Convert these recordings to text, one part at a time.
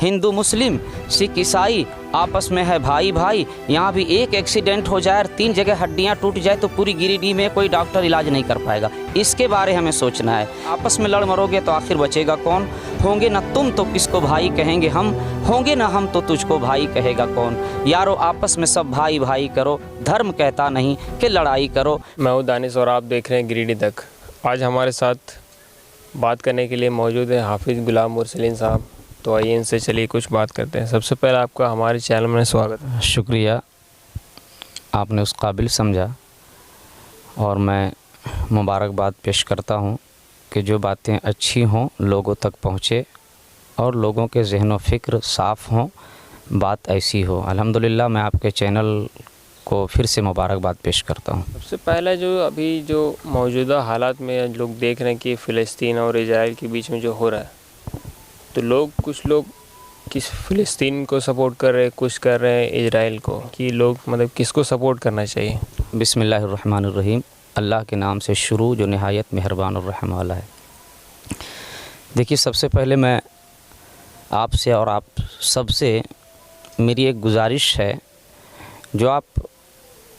हिंदू मुस्लिम सिख ईसाई आपस में है भाई भाई। यहाँ भी एक एक्सीडेंट हो जाए और 3 जगह हड्डियाँ टूट जाए तो पूरी गिरिडीह में कोई डॉक्टर इलाज नहीं कर पाएगा। इसके बारे हमें सोचना है। आपस में लड़ मरोगे तो आखिर बचेगा कौन? होंगे ना तुम तो किसको भाई कहेंगे हम, होंगे ना हम तो तुझको भाई कहेगा कौन। यारो आपस में सब भाई भाई करो, धर्म कहता नहीं कि लड़ाई करो। मैं हूँ दानिश और आप देख रहे हैं गिरिडीह तक। आज हमारे साथ बात करने के लिए मौजूद है हाफिज़ गुलाम मुरसलीन साहब। तो आइए इनसे चलिए कुछ बात करते हैं। सबसे पहले आपका हमारे चैनल में स्वागत है। शुक्रिया, आपने उस काबिल समझा और मैं मुबारकबाद पेश करता हूँ कि जो बातें अच्छी हों लोगों तक पहुँचे और लोगों के ज़हन फ़िक्र साफ़ हों, बात ऐसी हो। अल्हम्दुलिल्लाह मैं आपके चैनल को फिर से मुबारकबाद पेश करता हूँ। सबसे पहले जो अभी जो मौजूदा हालात में लोग देख रहे हैं कि फ़िलिस्तीन और इजराइल के बीच में जो हो रहा है, तो कुछ लोग किस फ़िलिस्तीन को सपोर्ट कर रहे हैं, कुछ कर रहे हैं इजराइल को, कि लोग मतलब किसको सपोर्ट करना चाहिए? बिस्मिल्लाहिर्रहमानिर्रहीम। अल्लाह के नाम से शुरू जो नहायत मेहरबान और रहम वाला है। देखिए, सबसे पहले मैं आपसे और आप सबसे मेरी एक गुजारिश है, जो आप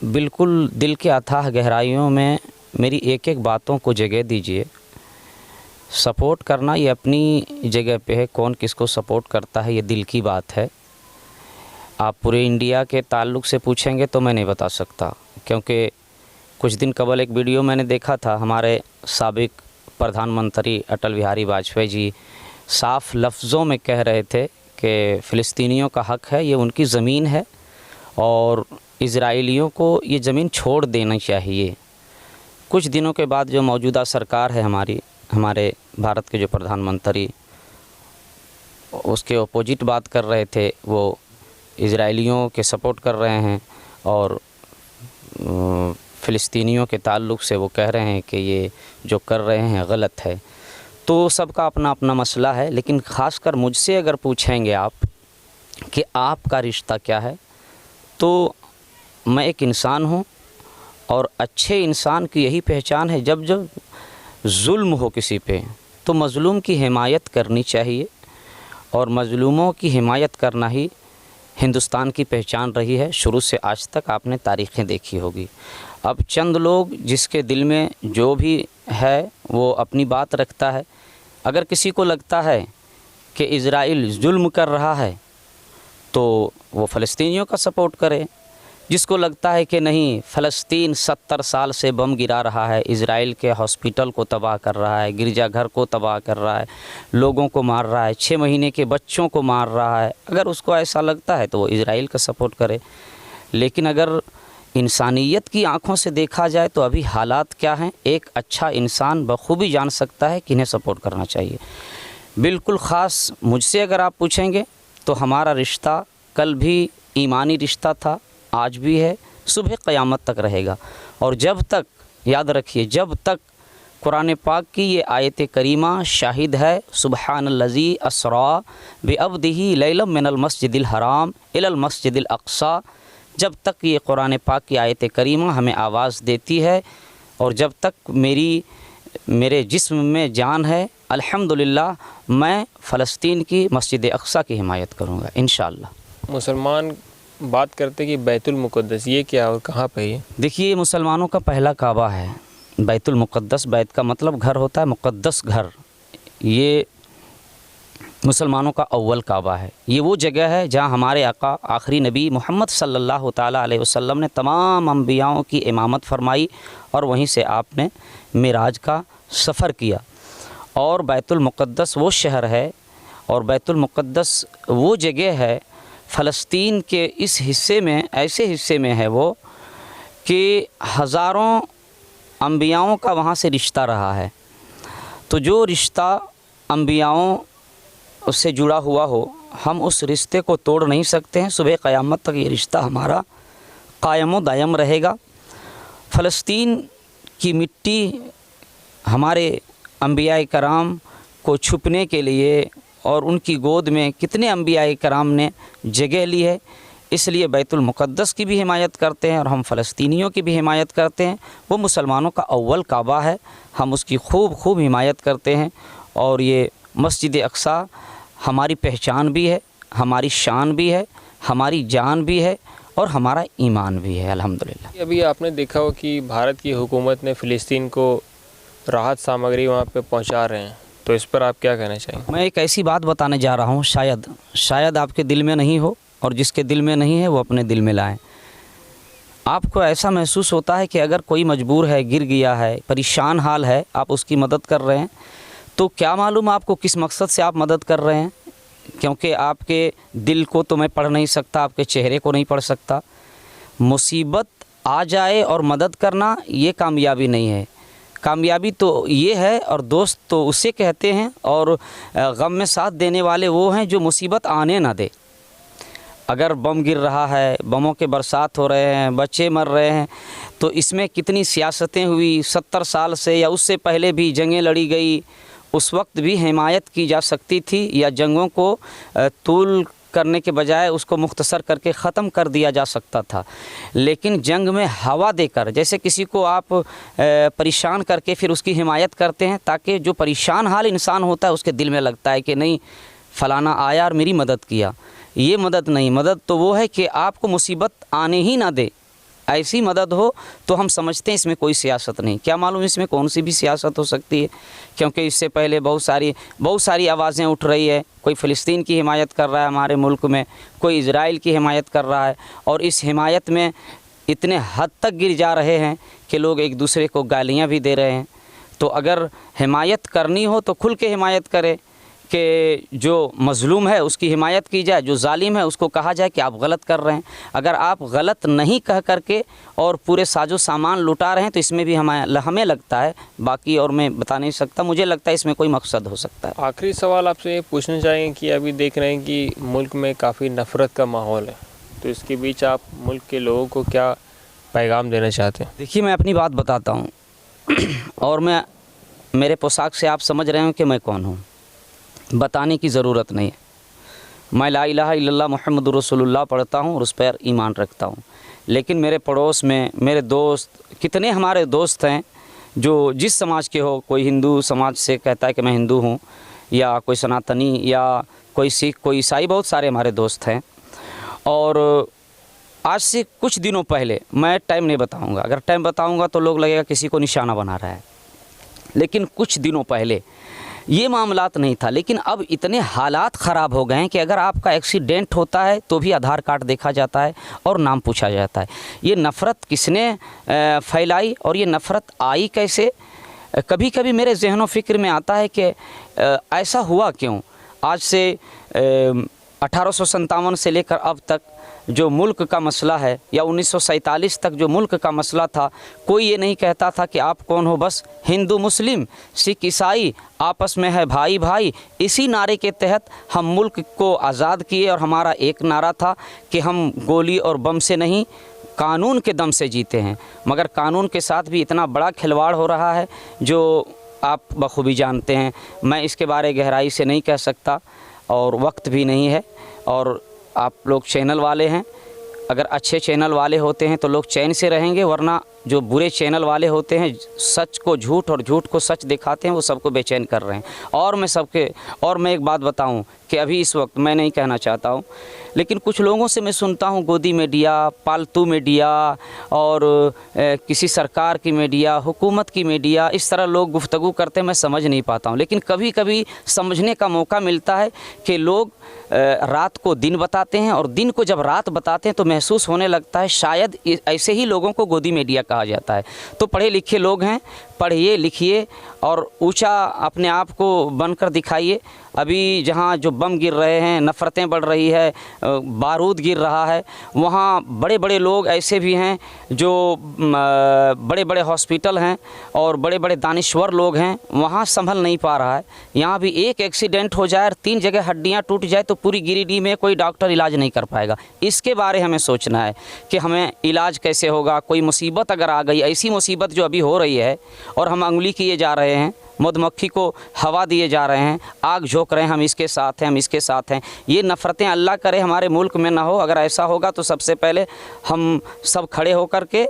बिल्कुल दिल के अथाह गहराइयों में मेरी एक एक बातों को जगह दीजिए। सपोर्ट करना ये अपनी जगह पे है, कौन किसको सपोर्ट करता है ये दिल की बात है। आप पूरे इंडिया के ताल्लुक़ से पूछेंगे तो मैं नहीं बता सकता, क्योंकि कुछ दिन कबल एक वीडियो मैंने देखा था, हमारे साबिक प्रधानमंत्री अटल बिहारी वाजपेयी जी साफ़ लफ्ज़ों में कह रहे थे कि फ़िलिस्तीनियों का हक़ है, ये उनकी ज़मीन है और इजराइलियों को ये ज़मीन छोड़ देना चाहिए। कुछ दिनों के बाद जो मौजूदा सरकार है हमारे भारत के जो प्रधानमंत्री उसके अपोजिट बात कर रहे थे, वो इजराइलियों के सपोर्ट कर रहे हैं और फ़िलिस्तीनियों के ताल्लुक़ से वो कह रहे हैं कि ये जो कर रहे हैं गलत है। तो सबका अपना अपना मसला है, लेकिन ख़ासकर मुझसे अगर पूछेंगे आप कि आपका रिश्ता क्या है, तो मैं एक इंसान हूँ और अच्छे इंसान की यही पहचान है, जब जब जुल्म हो किसी पे तो मज़लूम की हिमायत करनी चाहिए और मज़लूमों की हिमायत करना ही हिंदुस्तान की पहचान रही है शुरू से आज तक। आपने तारीख़ें देखी होगी। अब चंद लोग जिसके दिल में जो भी है वो अपनी बात रखता है। अगर किसी को लगता है कि इज़राइल जुल्म कर रहा है तो वो फ़लस्तीनियों का सपोर्ट करे। जिसको लगता है कि नहीं, फ़लस्तीन 70 साल से बम गिरा रहा है, इज़राइल के हॉस्पिटल को तबाह कर रहा है, गिरजाघर को तबाह कर रहा है, लोगों को मार रहा है, 6 महीने के बच्चों को मार रहा है, अगर उसको ऐसा लगता है तो वो इज़राइल का सपोर्ट करे। लेकिन अगर इंसानियत की आँखों से देखा जाए तो अभी हालात क्या हैं, एक अच्छा इंसान बखूबी जान सकता है कि इन्हें सपोर्ट करना चाहिए। बिल्कुल ख़ास मुझसे अगर आप पूछेंगे तो हमारा रिश्ता कल भी ईमानी रिश्ता था, आज भी है, सुबह क़यामत तक रहेगा। और जब तक, याद रखिए, जब तक कुरान पाक की ये आयत करीमा शाहिद है, सुब्हानल्लज़ी अस्रा बिअब्दिही लैलम मिनल मस्जिदिल हराम इलल मस्जिदिल अक़सा, जब तक ये कुरान पाक की आयत करीमा हमें आवाज़ देती है और जब तक मेरे जिस्म में जान है, अल्हम्दुलिल्लाह मैं फ़लस्तीन की मस्जिद अक़सा की हिमायत करूँगा इंशाअल्लाह। मुसलमान बात करते कि बैतुल मुक़द्दस, ये क्या और कहाँ पे है? देखिए, मुसलमानों का पहला काबा है बैतुल मुक़द्दस। बैत का मतलब घर होता है, मुक़द्दस घर। ये मुसलमानों का अव्वल काबा है। ये वो जगह है जहाँ हमारे आका आखिरी नबी मोहम्मद सल्लल्लाहु ताला अलैहि वसल्लम ने तमाम अंबियाओं की इमामत फरमाई और वहीं से आपने मिराज का सफ़र किया। और बैतुल मुक़द्दस वो शहर है और बैतुल मुक़द्दस वो जगह है फ़लस्तीन के इस हिस्से में, ऐसे हिस्से में है वो कि हज़ारों अंबियाओं का वहाँ से रिश्ता रहा है। तो जो रिश्ता अंबियाओं उससे जुड़ा हुआ हो, हम उस रिश्ते को तोड़ नहीं सकते हैं। सुबह क़यामत तक ये रिश्ता हमारा कायम दायम रहेगा। फ़लस्तीन की मिट्टी हमारे अंबिया कराम को छुपने के लिए और उनकी गोद में कितने अंबिया कराम ने जगह ली है, इसलिए बैतुल मुक़द्दस की भी हिमायत करते हैं और हम फ़लस्तीनियों की भी हिमायत करते हैं। वो मुसलमानों का अव्वल काबा है, हम उसकी खूब हिमायत करते हैं और ये मस्जिद अक़सा हमारी पहचान भी है। हमारी शान भी है, हमारी जान भी है और हमारा ईमान भी है अल्हम्दुलिल्लाह। अभी आपने देखा हो कि भारत की हुकूमत ने फ़िलिस्तीन को राहत सामग्री वहाँ पे पहुँचा रहे हैं, तो इस पर आप क्या कहना चाहेंगे? मैं एक ऐसी बात बताने जा रहा हूँ, शायद आपके दिल में नहीं हो, और जिसके दिल में नहीं है वो अपने दिल में लाए। आपको ऐसा महसूस होता है कि अगर कोई मजबूर है, गिर गया है, परेशान हाल है, आप उसकी मदद कर रहे हैं, तो क्या मालूम आपको किस मकसद से आप मदद कर रहे हैं, क्योंकि आपके दिल को तो मैं पढ़ नहीं सकता, आपके चेहरे को नहीं पढ़ सकता। मुसीबत आ जाए और मदद करना ये कामयाबी नहीं है। कामयाबी तो ये है, और दोस्त तो उसे कहते हैं, और गम में साथ देने वाले वो हैं जो मुसीबत आने ना दे। अगर बम गिर रहा है, बमों के बरसात हो रहे हैं, बच्चे मर रहे हैं, तो इसमें कितनी सियासतें हुई, 70 साल से या उससे पहले भी जंगें लड़ी गई, उस वक्त भी हिमायत की जा सकती थी, या जंगों को तूल करने के बजाय उसको मुख्तसर करके ख़त्म कर दिया जा सकता था। लेकिन जंग में हवा देकर, जैसे किसी को आप परेशान करके फिर उसकी हिमायत करते हैं, ताकि जो परेशान हाल इंसान होता है उसके दिल में लगता है कि नहीं, फ़लाना आया और मेरी मदद किया। ये मदद नहीं, मदद तो वो है कि आपको मुसीबत आने ही ना दे, ऐसी मदद हो तो हम समझते हैं इसमें कोई सियासत नहीं। क्या मालूम इसमें कौन सी भी सियासत हो सकती है, क्योंकि इससे पहले बहुत सारी आवाज़ें उठ रही है। कोई फ़िलिस्तीन की हिमायत कर रहा है हमारे मुल्क में, कोई इज़राइल की हिमायत कर रहा है, और इस हिमायत में इतने हद तक गिर जा रहे हैं कि लोग एक दूसरे को गालियाँ भी दे रहे हैं। तो अगर हिमायत करनी हो तो खुल के हिमायत करे कि जो मज़लूम है उसकी हिमायत की जाए, जो जालिम है उसको कहा जाए कि आप गलत कर रहे हैं। अगर आप गलत नहीं कह करके और पूरे साजो सामान लुटा रहे हैं तो इसमें भी हमें लगता है, बाकी और मैं बता नहीं सकता, मुझे लगता है इसमें कोई मकसद हो सकता है। आखिरी सवाल आपसे ये पूछना चाहेंगे कि अभी देख रहे हैं कि मुल्क में काफ़ी नफ़रत का माहौल है, तो इसके बीच आप मुल्क के लोगों को क्या पैगाम देना चाहते हैं? देखिए, मैं अपनी बात बताता हूँ और मेरे पोशाक से आप समझ रहे हो कि मैं कौन हूँ, बताने की ज़रूरत नहीं है। मैं ला इलाहा इल्लल्लाह मुहम्मदुर रसूलुल्लाह पढ़ता हूँ और उस पर ईमान रखता हूँ। लेकिन मेरे पड़ोस में मेरे दोस्त, कितने हमारे दोस्त हैं जो जिस समाज के हो, कोई हिंदू समाज से कहता है कि मैं हिंदू हूँ, या कोई सनातनी, या कोई सिख, कोई ईसाई, बहुत सारे हमारे दोस्त हैं। और आज से कुछ दिनों पहले, मैं टाइम नहीं बताऊँगा, अगर टाइम बताऊँगा तो लोग लगेगा किसी को निशाना बना रहा है, लेकिन कुछ दिनों पहले ये मामलात नहीं था। लेकिन अब इतने हालात ख़राब हो गए हैं कि अगर आपका एक्सीडेंट होता है तो भी आधार कार्ड देखा जाता है और नाम पूछा जाता है। ये नफ़रत किसने फैलाई और ये नफ़रत आई कैसे? कभी कभी मेरे ज़हन व फ़िक्र में आता है कि ऐसा हुआ क्यों। आज से 1857 से लेकर अब तक जो मुल्क का मसला है, या 1947 तक जो मुल्क का मसला था, कोई ये नहीं कहता था कि आप कौन हो, बस हिंदू मुस्लिम सिख ईसाई आपस में है भाई भाई। इसी नारे के तहत हम मुल्क को आज़ाद किए, और हमारा एक नारा था कि हम गोली और बम से नहीं, कानून के दम से जीते हैं। मगर कानून के साथ भी इतना बड़ा खिलवाड़ हो रहा है जो आप बखूबी जानते हैं। मैं इसके बारे गहराई से नहीं कह सकता और वक्त भी नहीं है। और आप लोग चैनल वाले हैं, अगर अच्छे चैनल वाले होते हैं तो लोग चैन से रहेंगे, वरना जो बुरे चैनल वाले होते हैं, सच को झूठ और झूठ को सच दिखाते हैं, वो सबको बेचैन कर रहे हैं। और मैं एक बात बताऊं कि अभी इस वक्त मैं नहीं कहना चाहता हूं, लेकिन कुछ लोगों से मैं सुनता हूं गोदी मीडिया, पालतू मीडिया और किसी सरकार की मीडिया, हुकूमत की मीडिया, इस तरह लोग गुफ्तगू करते हैं, मैं समझ नहीं पाता हूं। लेकिन कभी कभी समझने का मौका मिलता है कि लोग रात को दिन बताते हैं, और दिन को जब रात बताते हैं तो महसूस होने लगता है शायद ऐसे ही लोगों को गोदी मीडिया कहा जाता है। तो पढ़े लिखे लोग हैं, पढ़िए लिखिए और ऊंचा अपने आप को बनकर दिखाइए। अभी जहाँ जो बम गिर रहे हैं, नफ़रतें बढ़ रही है, बारूद गिर रहा है, वहाँ बड़े बड़े लोग ऐसे भी हैं जो बड़े बड़े हॉस्पिटल हैं और बड़े बड़े दानिश्वर लोग हैं, वहाँ संभल नहीं पा रहा है। यहाँ भी एक एक्सीडेंट हो जाए और 3 जगह हड्डियाँ टूट जाए तो पूरी गिरिडीह में कोई डॉक्टर इलाज नहीं कर पाएगा। इसके बारे हमें सोचना है कि हमें इलाज कैसे होगा। कोई मुसीबत अगर आ गई, ऐसी मुसीबत जो अभी हो रही है और हम उंगली किए जा रहे हैं, मधुमक्खी को हवा दिए जा रहे हैं, आग झोंक रहे हैं, हम इसके साथ हैं, हम इसके साथ हैं। ये नफ़रतें अल्लाह करे हमारे मुल्क में ना हो। अगर ऐसा होगा तो सबसे पहले हम सब खड़े होकर के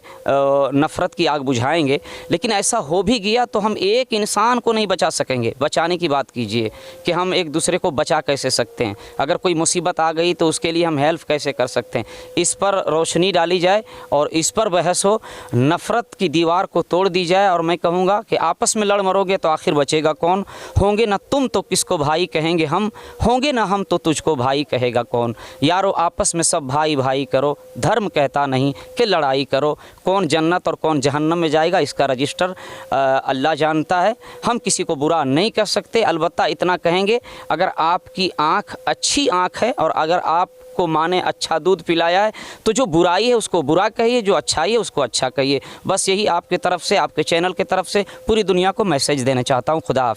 नफ़रत की आग बुझाएंगे। लेकिन ऐसा हो भी गया तो हम एक इंसान को नहीं बचा सकेंगे। बचाने की बात कीजिए कि हम एक दूसरे को बचा कैसे सकते हैं, अगर कोई मुसीबत आ गई तो उसके लिए हम हेल्प कैसे कर सकते हैं, इस पर रोशनी डाली जाए और इस पर बहस हो, नफ़रत की दीवार को तोड़ दी जाए। और मैं कहूँगा कि आपस में लड़ मरोगे तो आखिर बचेगा कौन? होंगे ना तुम तो किसको भाई कहेंगे हम, होंगे ना हम तो तुझको भाई कहेगा कौन। यारो आपस में सब भाई भाई करो, धर्म कहता नहीं कि लड़ाई करो। कौन जन्नत और कौन जहन्नम में जाएगा इसका रजिस्टर अल्लाह जानता है। हम किसी को बुरा नहीं कर सकते, अलबत्ता इतना कहेंगे अगर आपकी आँख अच्छी आँख है और अगर आप को माँ ने अच्छा दूध पिलाया है तो जो बुराई है उसको बुरा कहिए, जो अच्छाई है उसको अच्छा कहिए। बस यही आपके तरफ से, आपके चैनल के तरफ से पूरी दुनिया को मैसेज देना चाहता हूँ। खुदा हाफिज़।